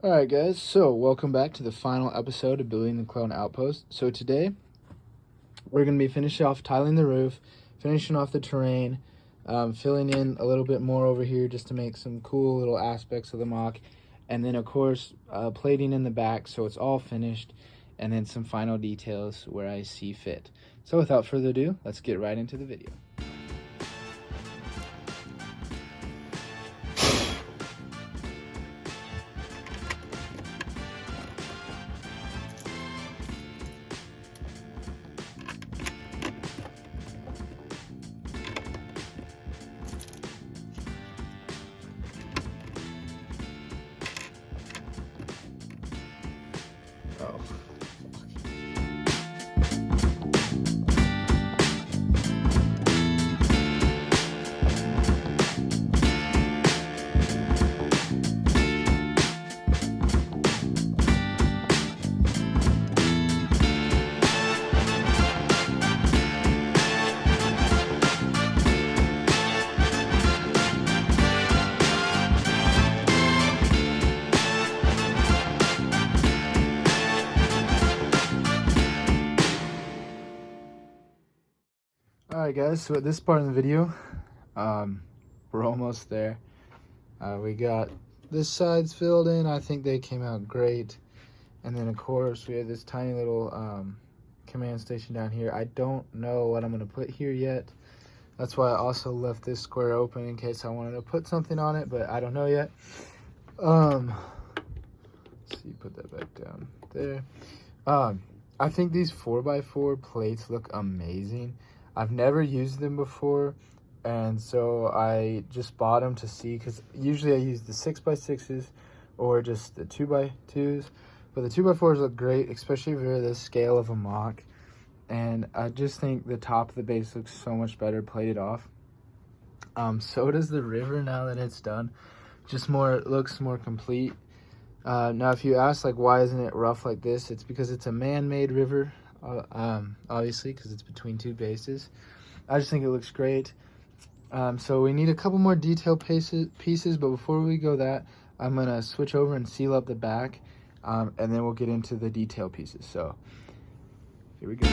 Alright guys, so welcome back to the final episode of Building the Clone Outpost. So today, we're going to be finishing off tiling the roof, finishing off the terrain, filling in a little bit more over here just to make some cool little aspects of the mock, and then of course, plating in the back so it's all finished, and then some final details where I see fit. So without further ado, let's get right into the video. Oh. Alright guys, so at this part of the video, we're almost there. We got this side's filled in. I think they came out great. And then of course we have this tiny little command station down here. I don't know what I'm going to put here yet. That's why I also left this square open in case I wanted to put something on it, but I don't know yet. Let's see, put that back down there. I think these 4x4 plates look amazing. I've never used them before, and so I just bought them to see, because usually I use the 6x6s or just the 2x2s, but the 2x4s look great, especially for the scale of a mock. And I just think the top of the base looks so much better plated off. So does the river now that it's done. Just looks more complete. Now if you ask like why isn't it rough like this, it's because it's a man-made river. Obviously, because it's between two bases. I just think it looks great. So we need a couple more detail pieces, but before we go that, I'm gonna switch over and seal up the back, and then we'll get into the detail pieces. So here we go.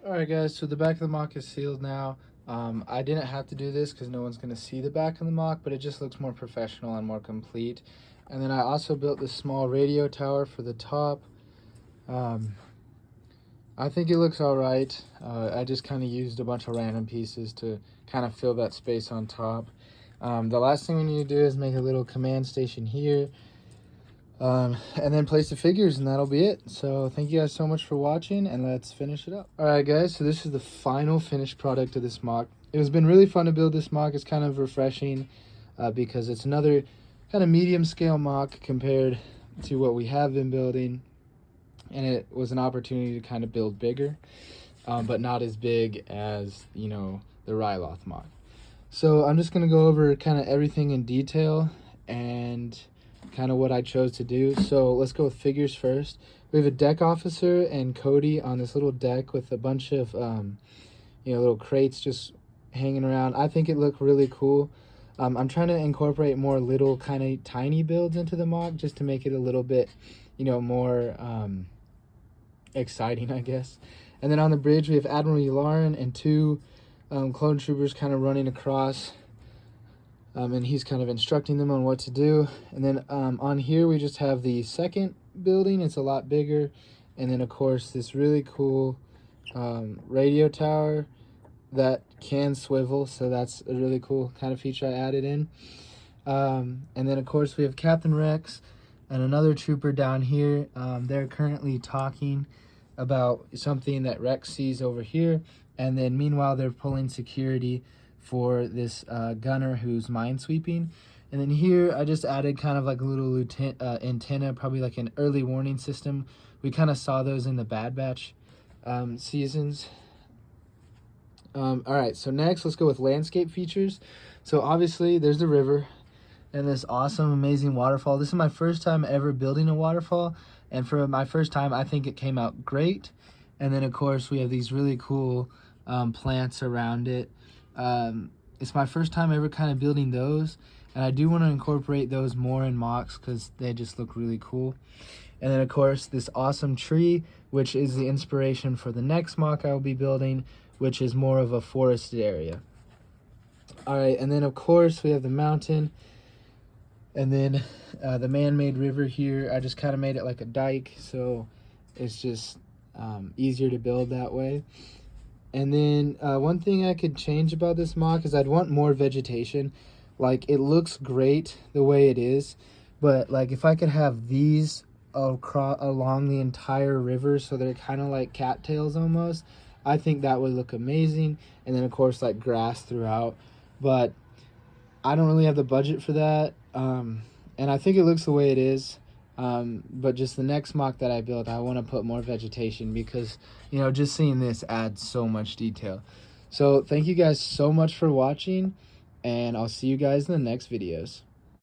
Alright guys, so the back of the mock is sealed now. I didn't have to do this because no one's going to see the back of the mock, but it just looks more professional and more complete. And then I also built this small radio tower for the top. I think it looks alright. I just kind of used a bunch of random pieces to kind of fill that space on top. The last thing we need to do is make a little command station here. And then place the figures, and that'll be it. So thank you guys so much for watching, and let's finish it up. Alright guys, so this is the final finished product of this mock. It has been really fun to build this mock. It's kind of refreshing because it's another kind of medium scale mock compared to what we have been building, and it was an opportunity to kind of build bigger, but not as big as, you know, the Ryloth mock. So I'm just going to go over kind of everything in detail and kind of what I chose to do. So let's go with figures first. We have a deck officer and Cody on this little deck with a bunch of little crates just hanging around. I think it looked really cool. I'm trying to incorporate more little kind of tiny builds into the mock just to make it a little bit more exciting, I guess. And then on the bridge we have Admiral Yularen and two clone troopers kind of running across. And he's kind of instructing them on what to do. And then on here we just have the second building. It's a lot bigger. And then of course this really cool radio tower that can swivel, so that's a really cool kind of feature I added in. And then of course we have Captain Rex and another trooper down here. They're currently talking about something that Rex sees over here, and then meanwhile they're pulling security for this gunner who's minesweeping. And then here I just added kind of like a little antenna, probably like an early warning system. We kind of saw those in the Bad Batch seasons. All right, so next let's go with landscape features. So obviously there's the river and this awesome, amazing waterfall. This is my first time ever building a waterfall, and for my first time I think it came out great. And then of course we have these really cool plants around it. It's my first time ever kind of building those, and I do want to incorporate those more in mocks because they just look really cool. And then of course this awesome tree, which is the inspiration for the next mock I will be building, which is more of a forested area. All right, and then of course we have the mountain, and then the man-made river here. I just kind of made it like a dike, so it's just easier to build that way. And then one thing I could change about this mock is I'd want more vegetation. Like, it looks great the way it is, but like if I could have these along the entire river so they're kind of like cattails almost, I think that would look amazing. And then of course like grass throughout, but I don't really have the budget for that, and I think it looks the way it is. But just the next mock that I built, I want to put more vegetation because, you know, just seeing this adds so much detail. So thank you guys so much for watching, and I'll see you guys in the next videos.